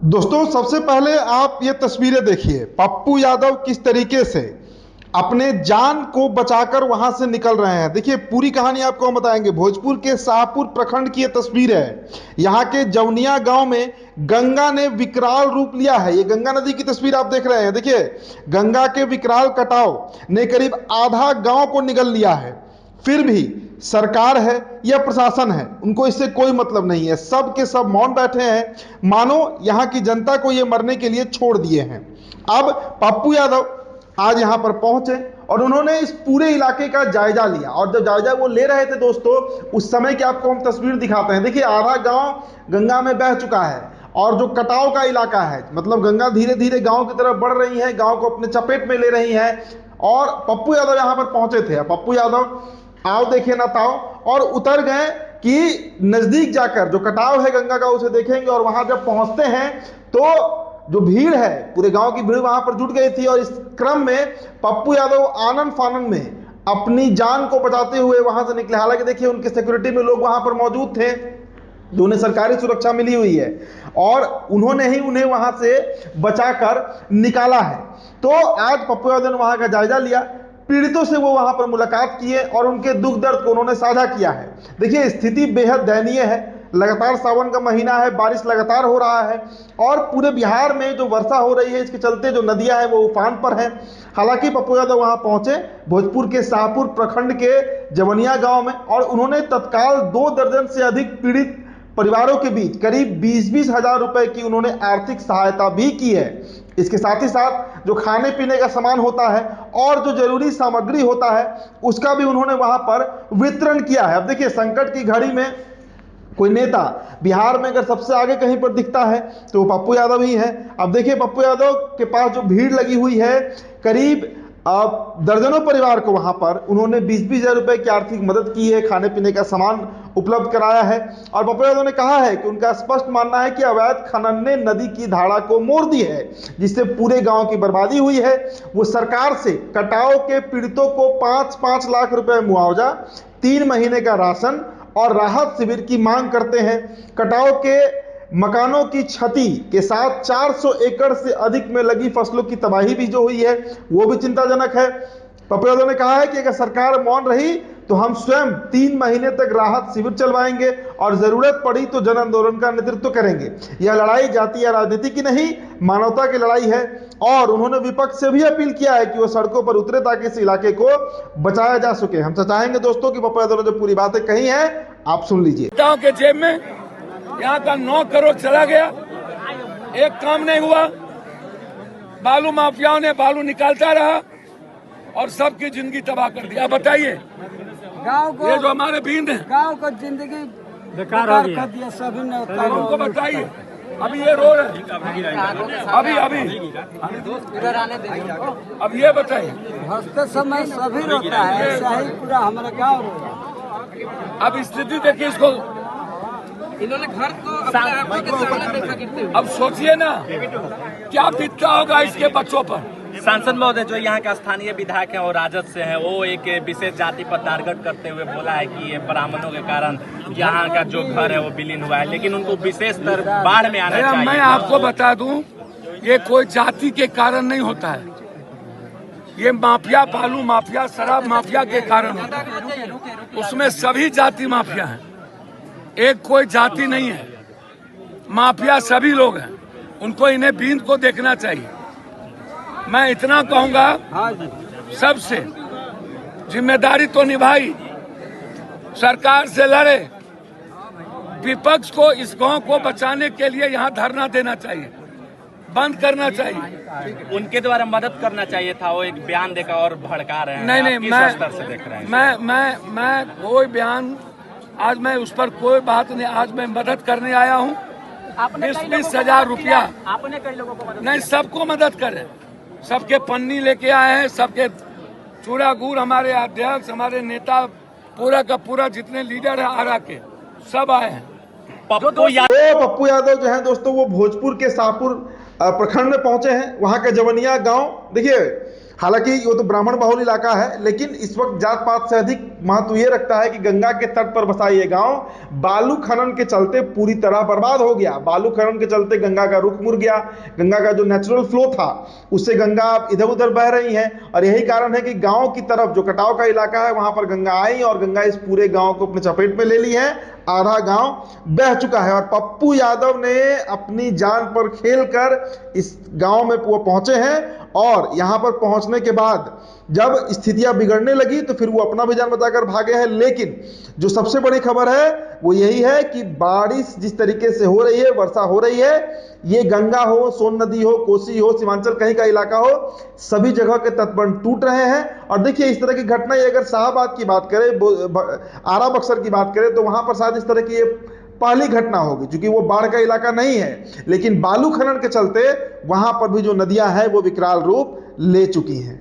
दोस्तों सबसे पहले आप ये तस्वीरें देखिए, पप्पू यादव किस तरीके से अपने जान को बचाकर वहां से निकल रहे हैं। देखिए पूरी कहानी आपको हम बताएंगे। भोजपुर के शाहपुर प्रखंड की ये तस्वीर है। यहाँ के जवनिया गांव में गंगा ने विकराल रूप लिया है। ये गंगा नदी की तस्वीर आप देख रहे हैं। देखिए गंगा के विकराल कटाव ने करीब आधा गांव को निगल लिया है। फिर भी सरकार है या प्रशासन है, उनको इससे कोई मतलब नहीं है। सब के सब मौन बैठे हैं, मानो यहाँ की जनता को ये मरने के लिए छोड़ दिए हैं। अब पप्पू यादव आज यहाँ पर पहुंचे और उन्होंने इस पूरे इलाके का जायजा लिया। और जब जायजा वो ले रहे थे दोस्तों, उस समय की आपको हम तस्वीर दिखाते हैं। देखिए आधा गांव गंगा में बह चुका है और जो कटाव का इलाका है, मतलब गंगा धीरे धीरे गांव की तरफ बढ़ रही है, गांव को अपने चपेट में ले रही है। और पप्पू यादव यहाँ पर पहुंचे थे। पप्पू यादव आओ देखिए ना ताओ, और उतर गए कि नजदीक जाकर जो कटाव है गंगा का उसे देखेंगे। और वहां जब पहुंचते हैं तो जो भीड़ है, पूरे गांव की भीड़ वहां पर जुट गई थी। और इस क्रम में पप्पू यादव आनन फानन में अपनी जान को बचाते हुए वहां से निकले। हालांकि देखिए उनके सिक्योरिटी में लोग वहां पर मौजूद थे, जो उन्हें सरकारी सुरक्षा मिली हुई है, और उन्होंने ही उन्हें वहां से बचाकर निकाला है। तो आज पप्पू यादव ने वहां का जायजा लिया, पीड़ितों से वो वहां पर मुलाकात किए और उनके दुख दर्द को उन्होंने साझा किया है। देखिए स्थिति बेहद दयनीय है। लगातार सावन का महीना है, बारिश लगातार हो रहा है और पूरे बिहार में जो वर्षा हो रही है, इसके चलते जो नदियां हैं वो उफान पर हैं। हालांकि पप्पू यादव वहां पहुंचे भोजपुर के शाहपुर प्रखंड के जवनिया गांव में, और उन्होंने तत्काल 2 दर्जन से अधिक पीड़ित परिवारों के बीच करीब 20-20 हजार रुपए की उन्होंने आर्थिक सहायता भी की है। इसके साथ ही साथ जो खाने पीने का सामान होता है और जो जरूरी सामग्री होता है, उसका भी उन्होंने वहां पर वितरण किया है। अब देखिए संकट की घड़ी में कोई नेता बिहार में अगर सबसे आगे कहीं पर दिखता है तो पप्पू यादव ही है। अब देखिए पप्पू यादव के पास जो भीड़ लगी हुई है, करीब दर्जनों परिवार को वहां पर उन्होंने 20-20 हजार रुपए की आर्थिक मदद की है, खाने पीने का सामान उपलब्ध कराया है। और पप्पू यादव ने कहा है कि उनका स्पष्ट मानना है कि अवैध खनन ने नदी की धारा को मोड़ दी है, जिससे पूरे गांव की बर्बादी हुई है। वो सरकार से कटाव के पीड़ितों को 5-5 लाख रुपए मुआवजा, 3 महीने का राशन और राहत शिविर की मांग करते हैं। कटाव के मकानों की क्षति के साथ 400 एकड़ से अधिक में लगी फसलों की तबाही भी जो हुई है, वो भी चिंताजनक है। पप्पू यादव ने कहा है कि अगर सरकार मौन रही तो हम स्वयं 3 महीने तक राहत शिविर चलवाएंगे और जरूरत पड़ी तो जन आंदोलन का नेतृत्व करेंगे। यह लड़ाई जाति या राजनीति की नहीं, मानवता की लड़ाई है। और उन्होंने विपक्ष से भी अपील किया है कि वो सड़कों पर उतरे ताकि इस इलाके को बचाया जा सके। हम चाहेंगे दोस्तों कि पप्पू यादव ने जो पूरी बातें कही हैं आप सुन लीजिए। गांव के जेब में यहाँ का 9 करोड़ चला गया, एक काम नहीं हुआ। बालू माफियाओं ने बालू निकालता रहा और सबकी जिंदगी तबाह कर दिया। बताइए गांव को, ये जो हमारे बींद है, गांव को जिंदगी बेकार कर दिया सभी ने। उनको बताइए अभी ये रो रहे अभी इधर आने दीजिए। अब ये बताइए हंसते समय सभी रोता है, ऐसा ही पूरा हमारा गाँव रोता। अब स्थिति देखिए इसको। इन्होंने घर को अब सोचिए ना क्या बीतता होगा इसके बच्चों पर। सांसद महोदय जो यहाँ के स्थानीय विधायक हैं और राजद से हैं, वो एक विशेष जाति पर टारगेट करते हुए बोला है कि ये ब्राह्मणों के कारण यहाँ का जो घर है वो विलीन हुआ है, लेकिन उनको विशेष बाढ़ में आना चाहिए। मैं आपको बता दूं, ये कोई जाति के कारण नहीं होता है, ये माफिया, बालू माफिया, शराब माफिया के कारण होता है। उसमें सभी जाति माफिया हैं, एक कोई जाति नहीं है। माफिया सभी लोग हैं, उनको इन्हें बींद को देखना चाहिए। मैं इतना कहूंगा सबसे, जिम्मेदारी तो निभाई, सरकार से लड़े, विपक्ष को इस गांव को बचाने के लिए यहाँ धरना देना चाहिए, बंद करना चाहिए। उनके द्वारा मदद करना चाहिए था, वो एक बयान देकर और भड़का रहे हैं। नहीं, मैं कोई बयान, आज मैं उस पर कोई बात नहीं। आज मैं मदद करने आया हूँ। 20-20 हजार रुपया आपने कई लोगों को नहीं, सबको मदद करें। सबके पन्नी लेके आए हैं, सबके चूड़ा गुड़, हमारे अध्यक्ष, हमारे नेता, पूरा का पूरा जितने लीडर है आरा के, सब आए हैं। पप्पू यादव जो है दोस्तों, वो भोजपुर के शाहपुर प्रखंड में पहुंचे हैं। वहां का जवनिया गांव देखिए, हालांकि वो तो ब्राह्मण बहुल इलाका है, लेकिन इस वक्त जात पात से अधिक महत्व ये रखता है कि गंगा के तट पर बसा ये गांव बालू खनन के चलते पूरी तरह बर्बाद हो गया। बालू खनन के चलते गंगा का रुख मुड़ गया, गंगा का जो नेचुरल फ्लो था उससे गंगा अब इधर उधर बह रही है, और यही कारण है कि गांव की तरफ जो कटाव का इलाका है वहां पर गंगा आई और गंगा इस पूरे गांव को अपने चपेट में ले ली है। आधा गांव बह चुका है और पप्पू यादव ने अपनी जान पर खेलकर इस गांव में वो पहुंचे हैं, और यहां पर पहुंचने के बाद जब स्थितियां बिगड़ने लगी तो फिर वो अपना भी जान बचाकर भागे हैं। लेकिन जो सबसे बड़ी खबर है वो यही है कि बारिश जिस तरीके से हो रही है, वर्षा हो रही है, ये गंगा हो, सोन नदी हो, कोसी हो, सीमांचल कहीं का इलाका हो, सभी जगह के तटबंध टूट रहे हैं। और देखिए इस तरह की घटना, अगर शाहबाद की बात करें, आरा बक्सर की बात करें, तो वहां पर शायद इस तरह की पहली घटना होगी, क्योंकि वो बाढ़ का इलाका नहीं है। लेकिन बालू खनन के चलते वहां पर भी जो नदियां हैं वो विकराल रूप ले चुकी हैं।